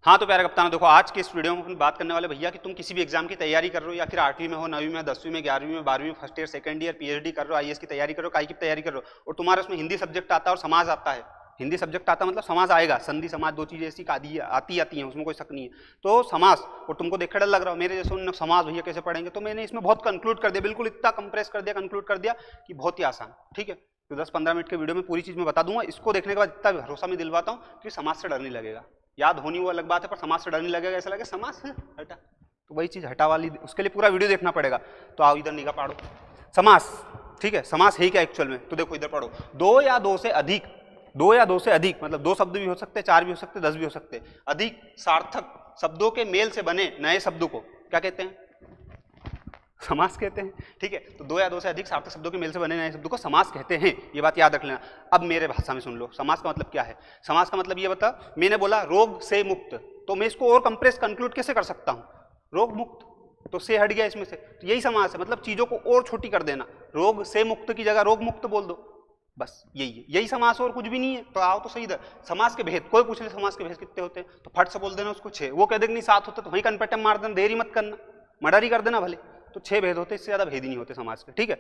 हाँ तो प्यारे कप्तान, देखो आज के इस वीडियो में अपन बात करने वाले भैया कि तुम किसी भी एग्जाम की तैयारी कर रहे हो, या फिर 8वीं में हो, 9वीं में, 10वीं में, 11वीं में, 12वीं में, first year, second year, PhD कर रहे हो, आईएएस की तैयारी कर रहे हो, काई की तैयारी कर रहे हो, और तुम्हारा उसमें हिंदी सब्जेक्ट आता है और समाज आता है। हिंदी सब्जेक्ट आता मतलब समाज आएगा, संधि समाज दो चीजें ऐसी आती हैं, उसमें कोई शक नहीं है। तो समाज, और तुमको देखकर डर लग रहा हो मेरे जैसे उन्होंने समाज भैया कैसे पढ़ेंगे, तो मैंने इसमें बहुत कंक्लूड कर दिया, बिल्कुल इतना कंप्रेस कर दिया, कंक्लूड कर दिया कि बहुत ही आसान। ठीक है, तो 10-15 मिनट के वीडियो में पूरी चीज मैं बता दूंगा। इसको देखने के बाद इतना भरोसा मैं दिलवाता हूँ कि समाज से डर नहीं लगेगा। याद होनी वो अलग बात है, पर समाज से डर नहीं लगेगा, ऐसा लगे समाज है हटा, तो वही चीज हटा वाली, उसके लिए पूरा वीडियो देखना पड़ेगा। तो आओ इधर निगाह पाड़ो, समास। ठीक है, समास है क्या एक्चुअल में, तो देखो इधर पढ़ो, दो या दो से अधिक, दो या दो से अधिक मतलब दो शब्द भी हो सकते हैं, 4 भी हो सकते हैं, 10 भी हो सकते हैं, अधिक सार्थक शब्दों के मेल से बने नए शब्दों को क्या कहते हैं, समास कहते हैं। ठीक है, तो दो या दो से अधिक सार्थक शब्दों के मेल से बने नए शब्दों को समास कहते हैं, ये बात याद रख लेना। अब मेरे भाषा में सुन लो, समास का मतलब क्या है। समास का मतलब ये बता, मैंने बोला रोग से मुक्त, तो मैं इसको और कंप्रेस कंक्लूड कैसे कर सकता हूं, रोग मुक्त, तो से हट गया इसमें से, तो यही समास है, मतलब चीजों को और छोटी कर देना। रोग से मुक्त की जगह रोग मुक्त बोल दो, बस यही है, यही समास और कुछ भी नहीं है। तो आओ तो सही इधर, समास के भेद, कोई पूछ ले समास के भेद कितने होते हैं, तो फट से बोल देना उसको 6, वो कह देगा नहीं 7 होते, तो वहीं कनपट्टे मार देना, देरी मत करना, मर्डर ही कर देना भले। तो 6 भेद होते, इससे ज्यादा भेद ही नहीं होते समास के। ठीक है,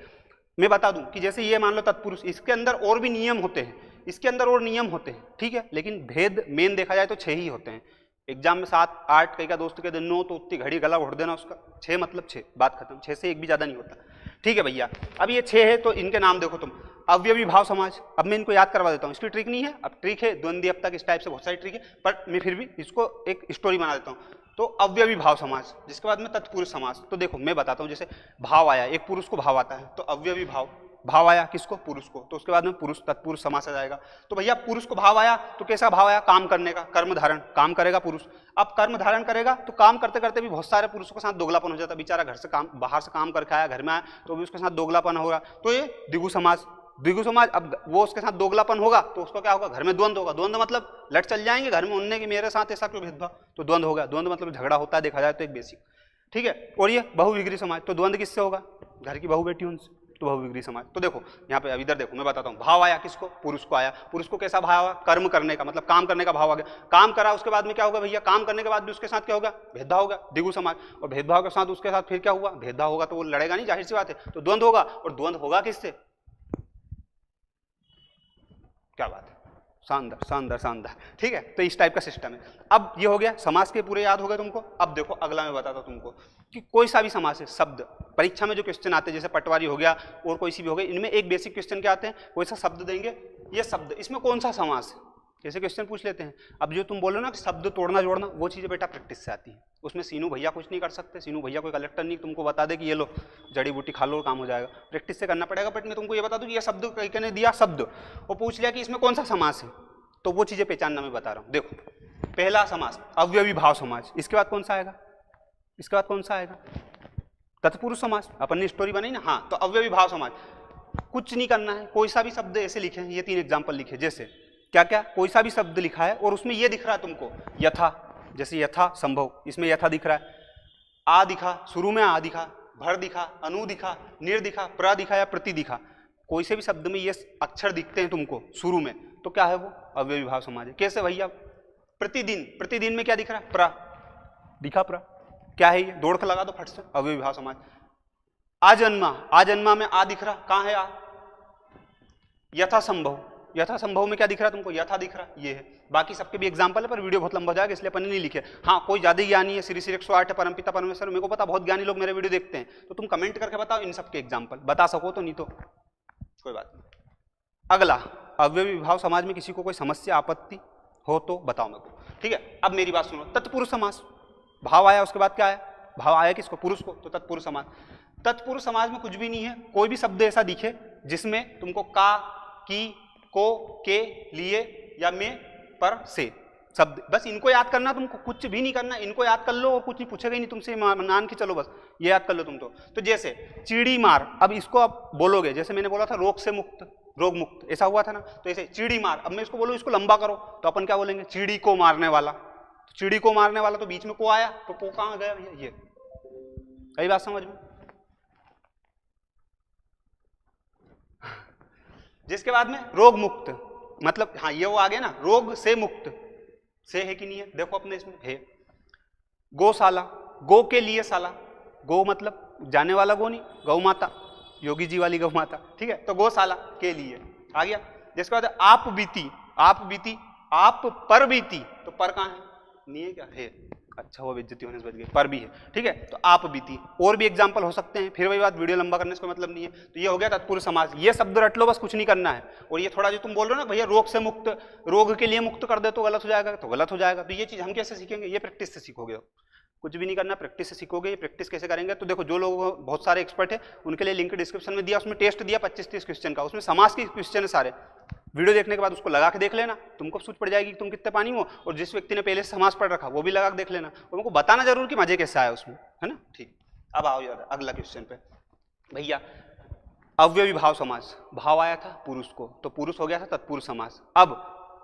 मैं बता दूं कि जैसे ये मान लो तत्पुरुष, इसके अंदर और भी नियम होते हैं, इसके अंदर और नियम होते हैं। ठीक है, लेकिन भेद मेन देखा जाए तो 6 ही होते हैं। एग्जाम में 7, 8, कई का दोस्त के दिन 9, तो उतनी घड़ी गला उड़ देना उसका, 6 मतलब 6, बात खत्म, 6 से एक भी ज्यादा नहीं होता। ठीक है भैया, अब ये 6 है, तो इनके नाम देखो तुम, अव्ययी भाव समाज। अब मैं इनको याद करवा देता हूँ, इसकी ट्रिक नहीं है, अब ट्रिक है द्वंद्वी, अब तक इस टाइप से बहुत सारी ट्रिक है, पर मैं फिर भी इसको एक स्टोरी बना देता हूँ। तो अव्ययी भाव समाज, जिसके बाद में तत्पुरुष समाज। तो देखो मैं बताता हूँ, जैसे भाव आया, एक पुरुष को भाव आता है, तो अव्ययी भाव, भाव आया किसको, पुरुष को, तो उसके बाद में पुरुष तत्पुरुष समास आ जाएगा। तो भैया पुरुष को भाव आया, तो कैसा भाव आया, काम करने का, कर्म धारण, काम करेगा पुरुष। अब कर्म धारण करेगा तो काम करते करते भी बहुत सारे पुरुषों के साथ दोगलापन हो जाता है, बेचारा घर से काम, बाहर से काम करके आया, घर में आया तो भी उसके साथ दोगलापन होगा, तो ये द्विगु समाज। द्विगु समाज, अब वो उसके साथ दोगलापन होगा तो उसको क्या होगा, घर में द्वंद्व होगा। द्वंद्व मतलब लड़ चल जाएंगे घर में, उनने कि मेरे साथ ऐसा क्यों भेदभाव, तो द्वंद्व होगा। द्वंद्व मतलब झगड़ा होता है, देखा जाए तो एक बेसिक। ठीक है, और ये बहुविग्री समाज, तो द्वंद्व किससे होगा, घर की बहू बेटी उनसे, तो बहुविग्री समाज। तो देखो यहाँ पे, अब इधर देखो मैं बताता हूँ, भाव आया किसको, पुरुष को आया, पुरुष को कैसा भाव आया, कर्म करने का, मतलब काम करने का भाव आ गया, काम करा, उसके बाद में क्या होगा भैया, काम करने के बाद भी उसके साथ क्या होगा, भेदभाव होगा, द्विगु समाज। और भेदभाव के साथ उसके साथ फिर क्या हुआ, भेदभाव होगा, तो वो लड़ेगा नहीं, जाहिर सी बात है, तो द्वंद्व होगा, और द्वंद्व होगा किससे, क्या बात है, शानदार शानदार शानदार। ठीक है, तो इस टाइप का सिस्टम है। अब ये हो गया, समास के पूरे याद हो गए तुमको। अब देखो अगला मैं बताता हूं तुमको कि कोई सा भी समास है, शब्द, परीक्षा में जो क्वेश्चन आते हैं, जैसे पटवारी हो गया और कोई सी भी हो गई, इनमें एक बेसिक क्वेश्चन क्या आते हैं, कोई सा शब्द देंगे, ये शब्द इसमें कौन सा समास है, ऐसे क्वेश्चन पूछ लेते हैं। अब जो तुम बोलो ना कि शब्द तोड़ना जोड़ना, वो चीजें बेटा प्रैक्टिस से आती है, उसमें सीनू भैया कुछ नहीं कर सकते, सीनू भैया कोई कलेक्टर नहीं तुमको बता दे कि ये लो जड़ी बूटी खा लो काम हो जाएगा, प्रैक्टिस से करना पड़ेगा। बट मैं तुमको ये बता दूं कि ये शब्द कहीं ने दिया शब्द, वो पूछ लिया कि इसमें कौन सा समास है, तो वो चीजें पहचानना मैं बता रहा हूं। देखो पहला समास अव्ययी भाव समाज, इसके बाद कौन सा आएगा, इसके बाद कौन सा आएगा, तत्पुरुष समास, अपन ने स्टोरी बनाई ना। हाँ, तो अव्ययी भाव समाज, कुछ नहीं करना है, कोई सा भी शब्द ऐसे लिखे हैं, ये 3 एग्जाम्पल लिखे, जैसे क्या क्या, कोई सा भी शब्द लिखा है और उसमें ये दिख रहा है तुमको यथा, जैसे यथा संभव, इसमें यथा दिख रहा है, आ दिखा, शुरू में आ दिखा, भर दिखा, अनु दिखा, निर दिखा, प्र दिखा या प्रति दिखा, कोई से भी शब्द में ये अक्षर दिखते हैं तुमको शुरू में, तो क्या है वो अव्ययी भाव समाज है। कैसे भैया, प्रतिदिन, प्रतिदिन में क्या दिख रहा है, प्र दिखा, प्र क्या है ये, दौड़ के लगा दो फट से, अव्ययी भाव समाज। आजन्मा, आजन्मा में आ दिख रहा, कहां है आ, यथा संभव, यथा संभव में क्या दिख रहा है तुमको, यथा दिख रहा, ये है। बाकी सबके भी एग्जांपल है, पर वीडियो बहुत लंबा हो जाएगा इसलिए अपन ने नहीं लिखे। हाँ, कोई ज्यादा ज्ञानी है, श्री श्री 108 है, परमपिता परमेश्वर, मेरे को पता बहुत ज्ञानी लोग मेरे वीडियो देखते हैं, तो तुम कमेंट करके बताओ इन सबके एग्जाम्पल, बता सको तो, नहीं तो कोई बात नहीं। अगला, अव्ययी भाव समाज में किसी को कोई समस्या आपत्ति हो तो बताओ मेरे को। ठीक है, अब मेरी बात सुनो, तत्पुरुष समास, भाव आया उसके बाद क्या आया, भाव आया किसको, पुरुष को, तो तत्पुरुष समाज। तत्पुरुष समाज में कुछ भी नहीं है, कोई भी शब्द ऐसा दिखे जिसमें तुमको का, की, को, के, लिए या में, पर, से शब्द, बस इनको याद करना, तुमको कुछ भी नहीं करना, इनको याद कर लो और कुछ नहीं पूछेगा ही नहीं तुमसे, मान के चलो बस ये याद कर लो तुम तो जैसे चिड़ी मार, अब इसको आप बोलोगे, जैसे मैंने बोला था रोग से मुक्त, रोग मुक्त, ऐसा हुआ था ना, तो ऐसे चिड़ी मार, अब मैं इसको बोलूं इसको लंबा करो, तो अपन क्या बोलेंगे, चिड़ी को मारने वाला, तो चिड़ी को मारने वाला, तो बीच में को आया, तो को कहां गया भैया, ये, कई बात समझ में। जिसके बाद में रोग मुक्त, मतलब हाँ ये वो आ गया ना, रोग से मुक्त, से है कि नहीं है, देखो अपने इसमें है। गौशाला, गो के लिए साला, गो मतलब जाने वाला गो नहीं, गौ माता, योगी जी वाली गौ माता, ठीक है। तो गौशाला के लिए आ गया। जिसके बाद आप बीती, आप बीती, आप पर बीती, तो पर कहाँ है, नहीं है क्या, है। अच्छा वो बेइज्जती होने से बच गई, पर भी है, ठीक है। तो आप बीती, और भी एग्जाम्पल हो सकते हैं, फिर वही बात, वीडियो लंबा करने से कोई मतलब नहीं है। तो ये हो गया तत्पुरुष समास, ये शब्द रट लो बस, कुछ नहीं करना है। और ये थोड़ा जो तुम बोल रहे हो ना भैया रोग से मुक्त, रोग के लिए मुक्त कर दे तो गलत हो जाएगा, तो गलत हो जाएगा। तो ये चीज हम कैसे सीखेंगे, ये प्रैक्टिस से सीखोगे, कुछ भी नहीं करना, प्रैक्टिस से सीखोगे। ये प्रैक्टिस कैसे करेंगे, तो देखो जो लोग बहुत सारे एक्सपर्ट है उनके लिए लिंक डिस्क्रिप्शन में दिया, उसमें टेस्ट दिया 25-30 क्वेश्चन का, उसमें समास के क्वेश्चन है सारे। वीडियो देखने के बाद उसको लगा के देख लेना, तुमको सूझ पड़ जाएगी कि तुम कितने पानी हो। और जिस व्यक्ति ने पहले से समास पढ़ रखा वो भी लगा के देख लेना, और उनको बताना जरूर कि मजे कैसे आया उसमें, है ना। ठीक, अब आओ यार अगला क्वेश्चन पे भैया। अव्ययी भाव समास, भाव आया था पुरुष को, तो पुरुष हो गया था तत्पुरुष समास। अब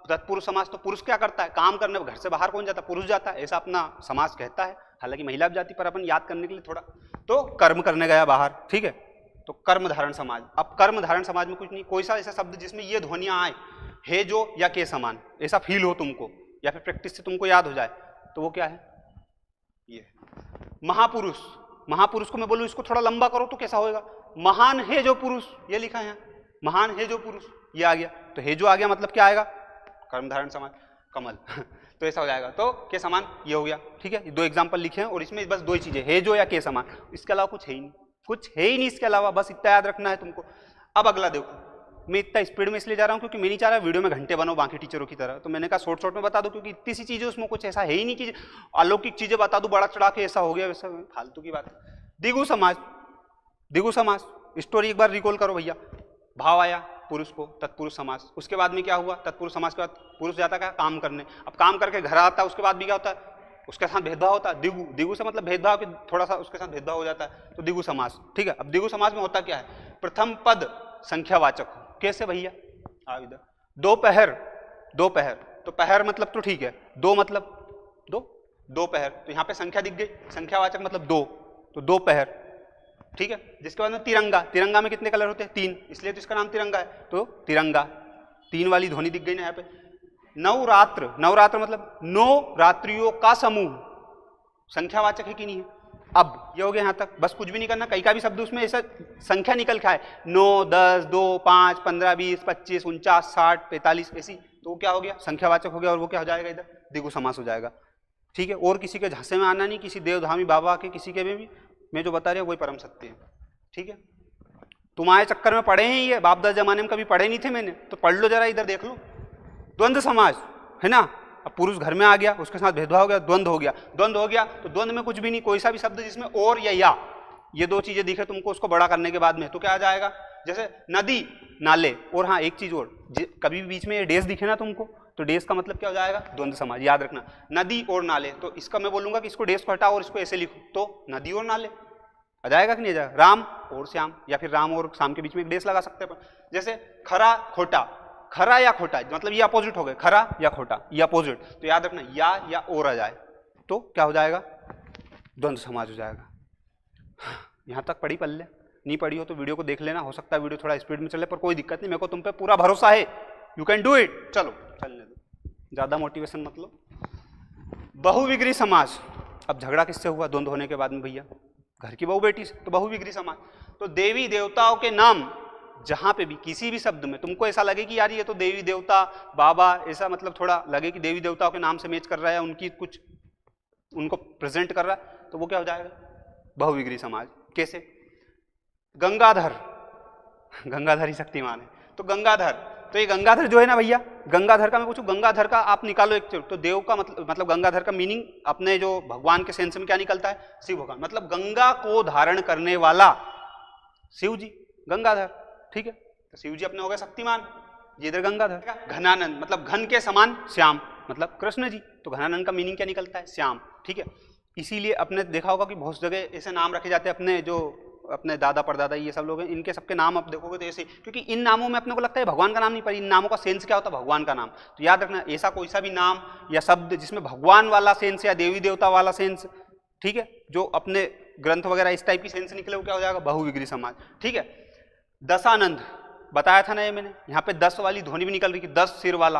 तत्पुरुष समास, तो पुरुष क्या करता है, काम करने, घर से बाहर कौन जाता, पुरुष जाता है, ऐसा अपना समास कहता है। हालांकि महिला भी जाती, पर अपन याद करने के लिए थोड़ा, तो कर्म करने गया बाहर, ठीक है। तो कर्म धारण समाज। अब कर्म धारण समाज में कुछ नहीं, कोई सा ऐसा शब्द जिसमें ये ध्वनियां आए, है जो या के समान, ऐसा फील हो तुमको, या फिर प्रैक्टिस से तुमको याद हो जाए, तो वो क्या है, ये महापुरुष। महापुरुष को मैं बोलूं इसको थोड़ा लंबा करो तो कैसा होगा, महान है जो पुरुष, ये लिखा है यहाँ, महान है जो पुरुष, ये आ गया। तो है जो आ गया मतलब क्या आएगा, कर्म धारण समाज, कमल तो ऐसा हो जाएगा। तो के समान ये हो गया, ठीक है। दो एग्जांपल लिखे हैं और इसमें बस दो ही चीजें, है जो या के समान, इसके अलावा कुछ है ही नहीं, कुछ है ही नहीं इसके अलावा, बस इतना याद रखना है तुमको। अब अगला देखो, मैं इतना स्पीड में इसलिए जा रहा हूँ क्योंकि मैं नहीं चाह रहा वीडियो में घंटे बनो बाकी टीचरों की तरह, तो मैंने कहा शॉर्ट शॉर्ट में बता दो, क्योंकि इतनी सी चीजें उसमें कुछ ऐसा है ही नहीं कि अलौकिक चीजें बता दूं बड़ा चढ़ा के, ऐसा हो गया वैसा, फालतू की बात है। दिगु समाज, दिगु समाज स्टोरी एक बार रिकॉल करो भैया। भाव आया पुरुष को, तत्पुरुष समास, उसके बाद में क्या हुआ, तत्पुरुष समास के बाद पुरुष जाता क्या, काम करने। अब काम करके घर आता है, उसके बाद भी क्या होता है, उसके साथ भेदभाव होता है। दिगु, दिगु से मतलब भेदभाव कि थोड़ा सा उसके साथ भेदभाव हो जाता है, तो दिगु समास, ठीक है। अब दिगु समास में होता क्या है, प्रथम पद संख्यावाचक हो, कैसे भैया, आओ इधर। दोपहर, दोपहर, तो पहर मतलब तो ठीक है, दो मतलब दो, दोपहर, तो यहाँ पे संख्या दिख गई, संख्यावाचक मतलब दो, तो दोपहर, ठीक है। जिसके बाद में तिरंगा, तिरंगा में कितने कलर होते हैं, तीन, इसलिए तो इसका नाम तिरंगा है, तो तिरंगा, तीन वाली ध्वनि दिख गई ना यहाँ पे। नवरात्र, नवरात्र मतलब 9 रात्रियों का समूह, संख्यावाचक है कि नहीं है। अब ये हो गया यहाँ तक, बस कुछ भी नहीं करना, कई का भी शब्द उसमें ऐसा संख्या निकल के आए, 9, 10, 2, 5, 15, 20, 25, 49, 60, 45 ऐसी, तो क्या हो गया, संख्यावाचक हो गया, और वो क्या हो जाएगा इधर, दिगु समास हो जाएगा, ठीक है। और किसी के झांसे में आना नहीं, किसी देवधामी बाबा के किसी के में भी, मैं जो बता रहा हूँ वही परम सत्य है, ठीक है। तुम्हारे चक्कर में पढ़े हैं ये, बाप दादा जमाने में कभी पढ़े नहीं थे मैंने, तो पढ़ लो जरा, इधर देख लो। द्वंद्व समाज है ना, अब पुरुष घर में आ गया, उसके साथ भेदभाव हो गया, द्वंद्व हो गया, द्वंद्व हो गया, तो द्वंद्व में कुछ भी नहीं, कोई सा भी शब्द जिसमें और या ये दो चीजें दिखे तुमको, उसको बड़ा करने के बाद में तो क्या आ जाएगा, जैसे नदी, नाले। और हाँ एक चीज और, कभी भी बीच में ये डेस दिखे ना तुमको, तो डेस का मतलब क्या हो जाएगा, द्वंद्व समाज, याद रखना, नदी और नाले। तो इसका मैं बोलूंगा कि इसको डेस को हटाओ और इसको ऐसे लिखो, तो नदी और नाले आ जाएगा कि नहीं आ जाएगा। राम और श्याम, या फिर राम और श्याम के बीच में एक डेस लगा सकते हैं। जैसे खरा खोटा, खरा या खोटा मतलब ये अपोजिट हो गए, खरा या खोटा ये अपोजिट, तो याद रखना या और आ जाए तो क्या हो जाएगा, द्वंद्व समाज हो जाएगा। यहाँ तक पढ़ी पल्ले, नहीं पढ़ी हो तो वीडियो को देख लेना, हो सकता है वीडियो थोड़ा स्पीड में चले, पर कोई दिक्कत नहीं, मेरे को तुम पे पूरा भरोसा है, यू कैन डू इट। चलो चलने दो, ज्यादा मोटिवेशन मत लो। बहुविग्री समाज, अब झगड़ा किससे हुआ द्वंद्व होने के बाद में भैया, घर की बहू बेटी से, तो बहुविग्री समाज। तो देवी देवताओं के नाम जहां पे भी किसी भी शब्द में तुमको ऐसा लगे कि यार ये तो देवी देवता बाबा, ऐसा मतलब थोड़ा लगे कि देवी देवताओं के नाम से मैच कर रहा है, उनकी कुछ उनको प्रेजेंट कर रहा है, तो वो क्या हो जाएगा, बहुविग्री समाज। कैसे, गंगाधर, गंगाधर ही शक्तिमान है, तो गंगाधर, तो ये गंगाधर जो है ना भैया, गंगाधर का मैं पूछूं, गंगाधर का आप निकालो एक, तो देव का मतलब गंगाधर का मीनिंग अपने जो भगवान के सेंस में क्या निकलता है, शिव भगवान, मतलब गंगा को धारण करने वाला शिव जी, गंगाधर, ठीक है। तो शिव जी अपने हो गए शक्तिमान, ये इधर गंगाधर। घनानंद मतलब घन के समान श्याम, मतलब कृष्ण जी, तो घनानंद का मीनिंग क्या निकलता है, श्याम, ठीक है। इसीलिए अपने देखा होगा कि बहुत जगह ऐसे नाम रखे जाते हैं, अपने जो अपने दादा परदादा ये सब लोग हैं, इनके सबके नाम आप देखोगे तो ऐसे, क्योंकि इन नामों में अपने को लगता है भगवान का नाम नहीं, पर इन नामों का सेंस क्या होता है, भगवान का नाम। तो याद रखना, ऐसा कोई सा भी नाम या शब्द जिसमें भगवान वाला सेंस या देवी देवता वाला सेंस, ठीक है, जो अपने ग्रंथ वगैरह इस टाइप की सेंस निकले, वो क्या हो जाएगा, बहुविग्री समाज, ठीक है। दशानंद बताया था ना ये मैंने, यहाँ पे 10 वाली ध्वनि भी निकल रही थी, 10 सिर वाला,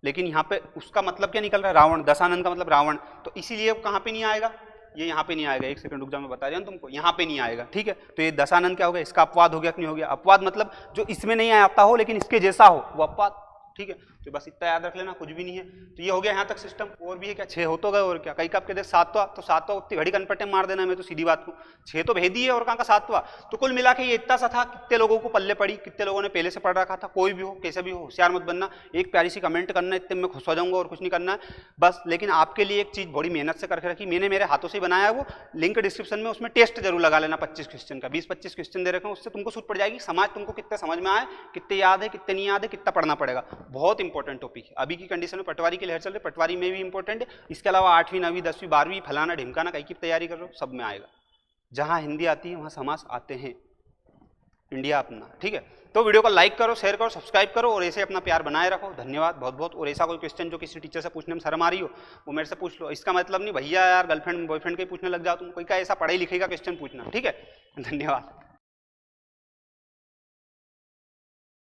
लेकिन यहाँ पे उसका मतलब क्या निकल रहा है, रावण, दशानन का मतलब रावण, तो इसीलिए कहाँ पे नहीं आएगा, ये यहाँ पे नहीं आएगा। एक सेकंड रुक जाओ, मैं बता रहा हूँ तुमको, यहाँ पे नहीं आएगा, ठीक है। तो ये दशानन क्या हो गया, इसका अपवाद हो गया कि नहीं हो गया, अपवाद मतलब जो इसमें नहीं आता हो लेकिन इसके जैसा हो वो अपवाद, ठीक है। तो बस इतना याद रख लेना, कुछ भी नहीं है। तो ये हो गया यहाँ तक सिस्टम। और भी है क्या, 6 हो तो गए और क्या, कई कब के देख 7वां, तो 7वां उतनी घड़ी कनपट्टे मार देना, मैं तो सीधी बात को 6 तो भेद ही है और कहाँ का 7वां। तो कुल मिला के ये इतना सा था। कितने लोगों को पल्ले पड़ी, कितने लोगों ने पहले से पढ़ रखा था, कोई भी हो कैसे भी हो, होशियार मत बनना, एक प्यारी सी कमेंट करना, इतने में खुश हो जाऊंगा और कुछ नहीं करना है बस। लेकिन आपके लिए एक चीज़ बड़ी मेहनत से करके रखी मैंने, मेरे हाथों से बनाया, वो लिंक डिस्क्रिप्शन में, उसमें टेस्ट जरूर लगा लेना 25 क्वेश्चन का, 20-25 क्वेश्चन दे रखे हैं, उससे तुमको सूट पड़ जाएगी समाज तुमको कितने समझ में आए, कितने याद है, कितने नहीं याद है, कितना पढ़ना पड़ेगा। बहुत इंपॉर्टेंट टॉपिक है अभी की कंडीशन में। पटवारी की लहर चल रही, पटवारी में भी इंपॉर्टेंट है, इसके अलावा 8वीं 9वीं 10वीं 12वीं फलाना ढिमकाना कहीं की तैयारी कर रहे हो, सब में आएगा। जहां हिंदी आती है वहां समास आते हैं, इंडिया अपना, ठीक है। तो वीडियो को लाइक करो, शेयर करो, सब्सक्राइब करो और ऐसे अपना प्यार बनाए रखो। धन्यवाद बहुत बहुत। और ऐसा कोई क्वेश्चन जो किसी टीचर से पूछने में शर्म आ रही हो वो मेरे से पूछ लो। इसका मतलब नहीं भैया यार गर्लफ्रेंड बॉयफ्रेंड के पूछने लग जाओ तुम, कोई का ऐसा पढ़ाई लिखेगा क्वेश्चन पूछना, ठीक है। धन्यवाद।